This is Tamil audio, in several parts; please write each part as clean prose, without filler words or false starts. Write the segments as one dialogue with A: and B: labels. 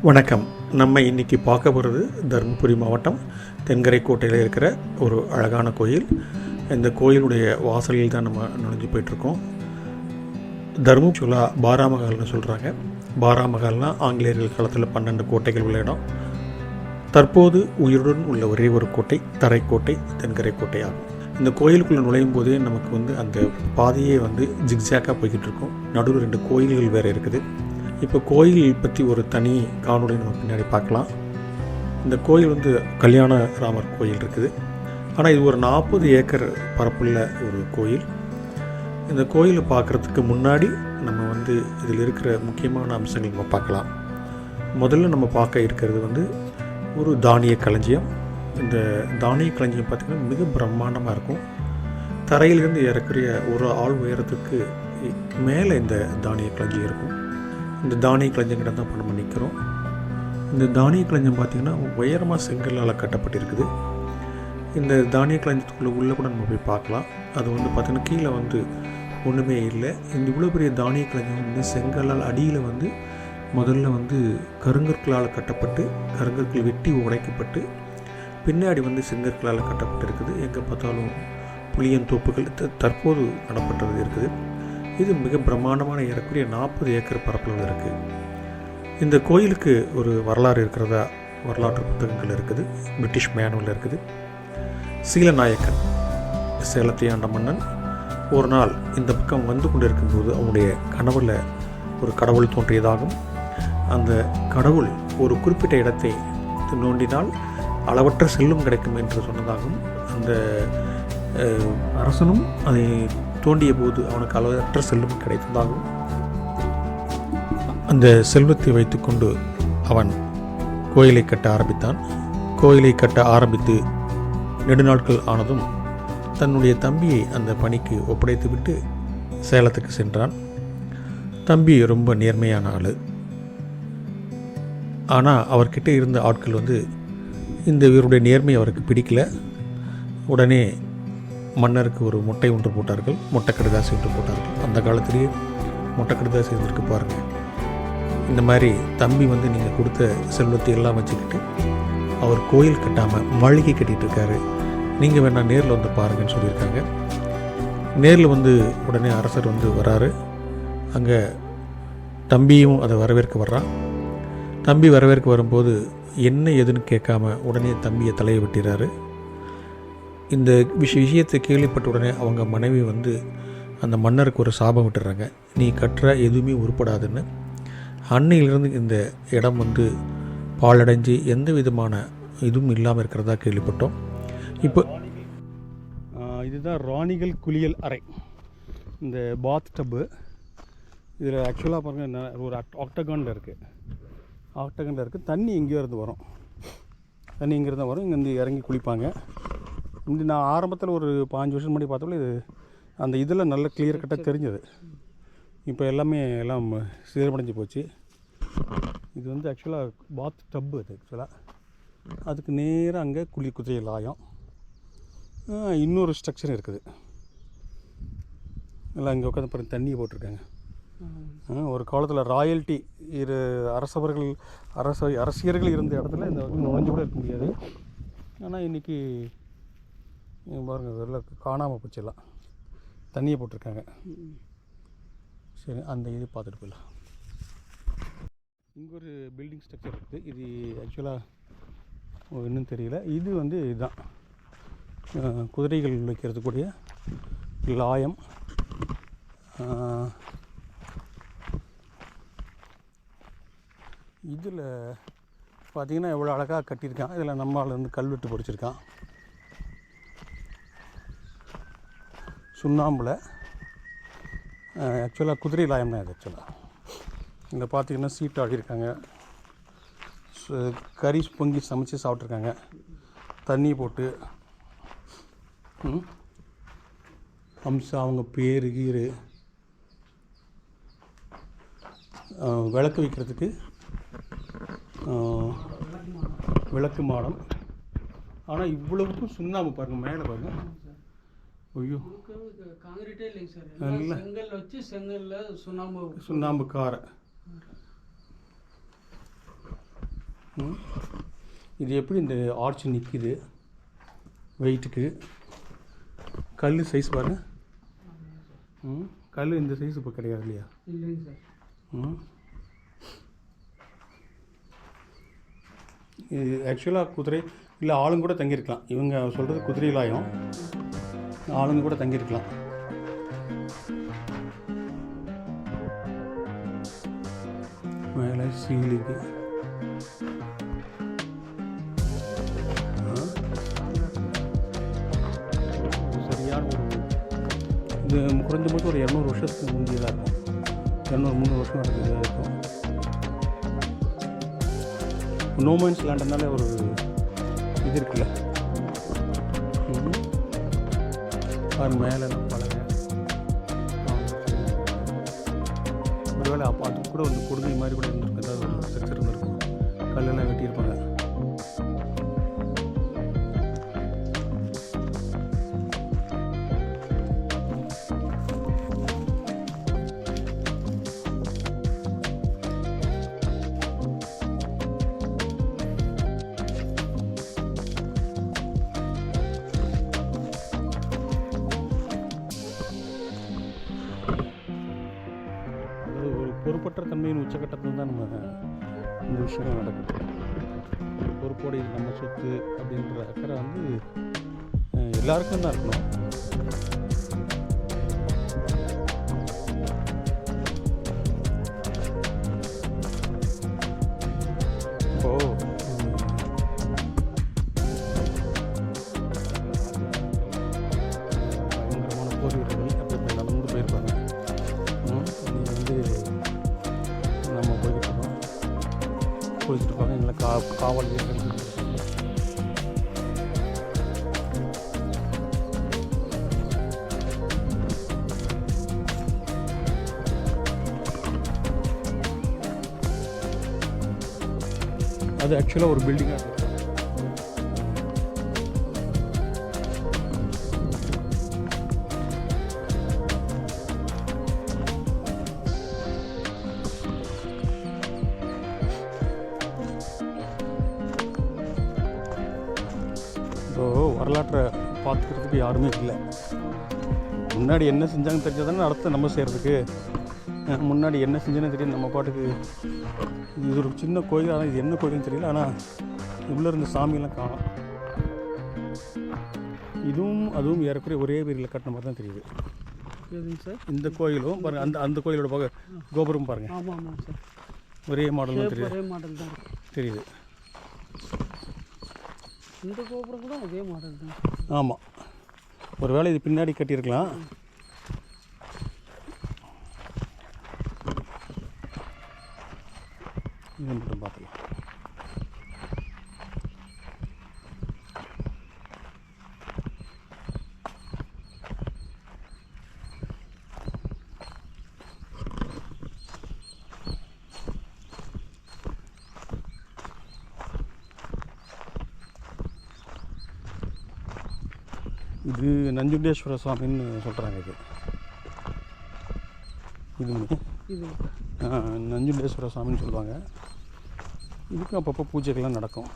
A: வணக்கம். நம்ம இன்றைக்கி பார்க்க போகிறது தருமபுரி மாவட்டம் தென்கரை கோட்டையில் இருக்கிற ஒரு அழகான கோயில். இந்த கோயிலுடைய வாசலில் தான் நம்ம நுழைஞ்சு போயிட்டுருக்கோம். தருமபுரியில் பாராமகால்னு சொல்கிறாங்க. பாராமகால்னால் ஆங்கிலேயர்கள் காலத்தில் 12 கோட்டைகள் உள்ள இடம். தற்போது உயிருடன் உள்ள ஒரே ஒரு கோட்டை தரைக்கோட்டை, தென்கரை கோட்டை ஆகும். இந்த கோயிலுக்குள்ளே நுழையும் போதே நமக்கு அந்த பாதையே ஜிக்ஸாக்காக போய்கிட்டு இருக்கும். நடுவில் 2 கோயில்கள் வேறு இருக்குது. இப்போ கோயில் பற்றி ஒரு தனி காணொளி நம்ம பின்னாடி பார்க்கலாம். இந்த கோயில் கல்யாண ராமர் கோயில் இருக்குது. ஆனால் இது ஒரு 40 ஏக்கர் பரப்புள்ள ஒரு கோயில். இந்த கோயிலை பார்க்குறதுக்கு முன்னாடி நம்ம இதில் இருக்கிற முக்கியமான அம்சங்கள் நம்ம பார்க்கலாம். முதல்ல நம்ம பார்க்க இருக்கிறது ஒரு தானிய களஞ்சியம். இந்த தானிய களஞ்சியம் பார்த்திங்கன்னா மிக பிரம்மாண்டமாக இருக்கும். தரையிலிருந்து ஏறக்குறைய ஒரு ஆள் உயரத்துக்கு மேலே இந்த தானிய களஞ்சியம் இருக்கும். இந்த தானிய களஞ்சியங்கிட்ட தான் இப்போ நம்ம நிற்கிறோம். இந்த தானிய களஞ்சியம் பார்த்திங்கன்னா உயரமாக செங்கல்லால் கட்டப்பட்டிருக்குது. இந்த தானிய களஞ்சியத்துக்குள்ளே உள்ளே கூட நம்ம போய் பார்க்கலாம். அது பார்த்திங்கன்னா கீழே ஒன்றுமே இல்லை. இந்த இவ்வளோ பெரிய தானிய களஞ்சியம் செங்கல்லால் அடியில் முதல்ல கருங்கற்களால் கட்டப்பட்டு, கருங்கற்கள் வெட்டி உடைக்கப்பட்டு, பின்னாடி செங்கற்களால் கட்டப்பட்டிருக்குது. எங்கே பார்த்தாலும் புளியன் தோப்புகள் தற்போது நடப்பட்டது இருக்குது. இது மிக பிரம்மாண்டமான ஏறக்குறைய 40 ஏக்கர் பரப்பளவில் இருக்குது. இந்த கோயிலுக்கு ஒரு வரலாறு இருக்கிறதா வரலாற்று புத்தகங்கள் இருக்குது. பிரிட்டிஷ் மேனுவல் இருக்குது. சீலநாயக்கன், சேலத்தை ஆண்ட மன்னன், ஒரு நாள் இந்த பக்கம் கொண்டு இருக்கும்போது அவனுடைய கனவுல ஒரு கடவுள் தோன்றியதாகும். அந்த கடவுள் ஒரு குறிப்பிட்ட இடத்தை நோண்டினால் அளவற்ற செல்வம் கிடைக்கும் என்று சொன்னதாகவும், அந்த அரசனும் அதை தோண்டிய போது அவனுக்கு அளவற்ற செல்வம் கிடைத்ததாகவும், அந்த செல்வத்தை வைத்துக்கொண்டு அவன் கோயிலை கட்ட ஆரம்பித்தான். கோயிலை கட்ட ஆரம்பித்து நெடுநாட்கள் ஆனதும் தன்னுடைய தம்பியை அந்த பணிக்கு ஒப்படைத்துவிட்டு சேலத்துக்கு சென்றான். தம்பி ரொம்ப நேர்மையான ஆள். ஆனால் அவர்கிட்ட இருந்த ஆட்கள் இந்த இவருடைய நேர்மை அவருக்கு பிடிக்கல. உடனே மன்னருக்கு ஒரு மொட்டை ஒன்று போட்டார்கள். மொட்டை கடிதாசி ஒன்று போட்டார்கள். அந்த காலத்திலேயே மொட்டை கடிதாசி இருந்திருக்கு பாருங்கள். இந்த மாதிரி தம்பி நீங்கள் கொடுத்த செல்வத்தை எல்லாம் வச்சுக்கிட்டு அவர் கோயில் கட்டாமல் மாளிகை கட்டிகிட்டு இருக்காரு, நீங்கள் வேணால் நேரில் பாருங்கன்னு சொல்லியிருக்காங்க. நேரில் உடனே அரசர் வராரு. அங்கே தம்பியும் அதை வரவேற்க வர்றான். தம்பி வரவேற்க வரும்போது என்ன எதுன்னு கேட்காம உடனே தம்பியை தலையை வெட்டிறாரு. இந்த விஷயத்தை கேள்விப்பட்ட உடனே அவங்க மனைவி அந்த மன்னருக்கு ஒரு சாபம் விட்டுறாங்க. நீ கட்டுற எதுவுமே உருப்படாதுன்னு. அன்னையிலிருந்து இந்த இடம் பாழடைஞ்சு எந்த விதமான இதுவும் இல்லாமல் இருக்கிறதா கேள்விப்பட்டோம். இப்போ இதுதான் ராணிகள் குளியல் அறை. இந்த பாத் டப்பு இதில் ஆக்சுவலாக பாருங்கள் ஒரு ஆக்டகானில் இருக்குது. தண்ணி இங்கேயே இருந்து வரும். தண்ணி இங்கேருந்து தான் வரும். இங்கேருந்து இறங்கி குளிப்பாங்க. நான் ஆரம்பத்தில் ஒரு 5 வருஷம் முன்னாடி பார்த்தோம்ல, இது அந்த இதில் நல்ல கிளியர் கட்டாக தெரிஞ்சது. இப்போ எல்லாம் சீரமடைஞ்சு போச்சு. இது ஆக்சுவலாக பாத் டப்பு. அது ஆக்சுவலாக அதுக்கு நேராக அங்கே குதிரை லாயம். இன்னொரு ஸ்ட்ரக்சர் இருக்குது. எல்லாம் இங்கே உட்காந்து பாருங்கள், தண்ணியை போட்டிருக்காங்க. ஒரு காலத்தில் ராயல்ட்டி அரசியர்கள் இருந்த இடத்துல இந்த நுழைஞ்சு கூட இருக்க முடியாது. ஆனால் இன்றைக்கி பாருங்கள், வெளில காணாமல் போச்செல்லாம். தண்ணியை போட்டிருக்காங்க. சரி, அந்த இது பார்த்துட்டு போயிடலாம். இங்கே ஒரு பில்டிங் ஸ்ட்ரக்சர் இருக்குது. இது ஆக்சுவலாக இன்னும் தெரியல. இதுதான் குதிரைகள் வைக்கிறதுக்கூடிய லாயம். இதில் பார்த்திங்கன்னா எவ்வளோ அழகாக கட்டியிருக்கான். இதில் நம்மளால் கல்வெட்டு படிச்சிருக்கான். சுண்ணாம்பில் ஆக்சுவலாக குதிரை லாயம் தான் இது. ஆக்சுவலாக இங்கே பார்த்திங்கன்னா சீட்டு ஆடியிருக்காங்க. கறி பொங்கி சமைச்சு சாப்பிட்ருக்காங்க. தண்ணி போட்டு அம்சம் அவங்க பேர் கீரு விளக்கு வைக்கிறதுக்கு விளக்கு மாடம். ஆனால் இவ்வளவுக்கும் சுண்ணாம்பு பாருங்கள், மேலே பாருங்கள். ஐயோ, காங்கிரீட்டே இல்லைங்க சார். செங்கல் வச்சு செங்கல்ல சுண்ணாம்பு காரை இது எப்படி இந்த ஆர்ச் நிற்கிது வெயிட்டுக்கு? கல் சைஸ் பாருங்க. கல் இந்த சைஸ் இப்போ கிடையாது இல்லையா?
B: இல்லைங்க சார்.
A: இது ஆக்சுவலாக குதிரை இல்லை ஆளுங்க கூட தங்கியிருக்கலாம். இவங்க சொல்கிறது குதிரையிலாயும் ஆளுங்க கூட தங்கியிருக்கலாம். மேலே சீலிங்கு சரியான ஒரு இது குறைஞ்சபட்சம் ஒரு 200 வருஷத்துக்கு முந்தியதாக இருக்கும். 200-300 வருஷம் இதாக இருக்கும். நோமேன்ஸ் லேண்டுனால ஒரு இது இருக்குல்ல, அது மேலெல்லாம் பழக ஒருவேளை அப்போ அது கூட வந்து கொடுங்கை மாதிரி கூட இருந்திருக்கும். ஏதாவது ஒரு ஸ்ட்ரக்சர் இருந்திருக்கும். கல்லெல்லாம் வெட்டியிருப்பாங்க. பொறுப்பற்ற தன்மையின் உச்சக்கட்டத்தில் தான் நம்ம இந்த விஷயம் நடக்குது. பொறுப்போடு இது நம்ம சொத்து அப்படின்ற அக்கறை வந்து எல்லாருக்கும் தான் இருக்கணும். இப்போது பயங்கரமான போர் வீரர்கள் அப்படி நடந்து போயிருப்பாங்க. நீங்கள் வந்து நம்ம போய்கிட்டு இருப்பாங்க. எங்களை காவல் வீரர்கள் அது ஆக்சுவலாக ஒரு பில்டிங்காக இருக்கும். வரலாற்றை பார்த்துக்கிறதுக்கு யாருமே இல்லை. முன்னாடி என்ன செஞ்சாங்கன்னு தெரிஞ்சதானே அடுத்து நம்ம செய்கிறதுக்கு. முன்னாடி என்ன செஞ்சேன்னு தெரியும். நம்ம பாட்டுக்கு இது ஒரு சின்ன கோயில். ஆனால் இது என்ன கோயில்னு தெரியல. ஆனால் உள்ளே இருந்த சாமியெல்லாம் காணும். இதுவும் அதுவும் ஏறக்குறைய ஒரே பேரில் கட்டின மாதிரி தான் தெரியுது.
B: எதுங்க சார்?
A: இந்த கோயிலும் பாருங்கள், அந்த கோயிலோட கோபுரம் பாருங்கள்.
B: ஆமாம் ஆமாம் சார்.
A: ஒரே மாடல் தான் தெரியுது.
B: ஒரே மாடல் தான்
A: தெரியுது.
B: இந்த கோபுரம் கூட அதே மாடல் தான்.
A: ஆமாம், ஒரு வேளை இது பின்னாடி கட்டியிருக்கலாம். இது மட்டும் பார்க்கலாம். இது நஞ்சுண்டேஸ்வர சுவாமின்னு சொல்கிறாங்க. இது நஞ்சுண்டேஸ்வர சுவாமின்னு சொல்லுவாங்க. இதுக்கும் அப்பப்போ பூஜைகள்லாம் நடக்கும்.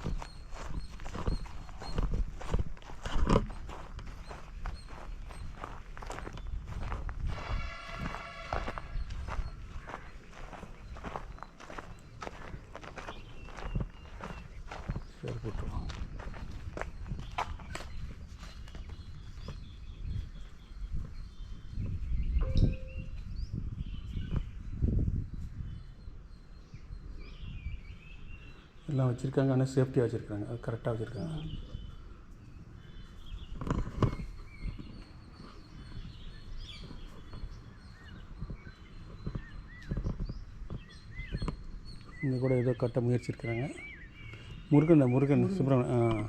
A: சரி, போட்டுருவோம். எல்லாம் வச்சுருக்காங்க. ஆனால் சேஃப்டியாக வச்சுருக்காங்க. அது கரெக்டாக வச்சுருக்காங்க. இங்கே கூட ஏதோ கட்ட முயற்சிருக்கிறாங்க. முருகன் சுப்பிரமணியன்.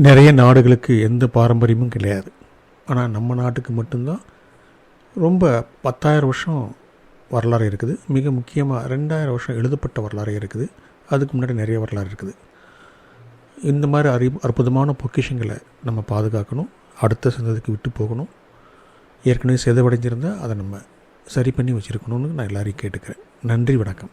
A: நிறைய நாடுகளுக்கு எந்த பாரம்பரியமும் கிடையாது. ஆனால் நம்ம நாட்டுக்கு மட்டும்தான் ரொம்ப 10,000 வருஷம் வரலாறு இருக்குது. மிக முக்கியமாக 2000 வருஷம் எழுதப்பட்ட வரலாறு இருக்குது. அதுக்கு முன்னாடி நிறைய வரலாறு இருக்குது. இந்த மாதிரி அற்புதமான பொக்கிஷங்களை நம்ம பாதுகாக்கணும். அடுத்த சந்ததிக்கு விட்டு போகணும். ஏற்கனவே சேதமடைஞ்சிருந்தால் அதை நம்ம சரி பண்ணி வச்சுருக்கணும்னு நான் எல்லாரையும் கேட்டுக்கிறேன். நன்றி, வணக்கம்.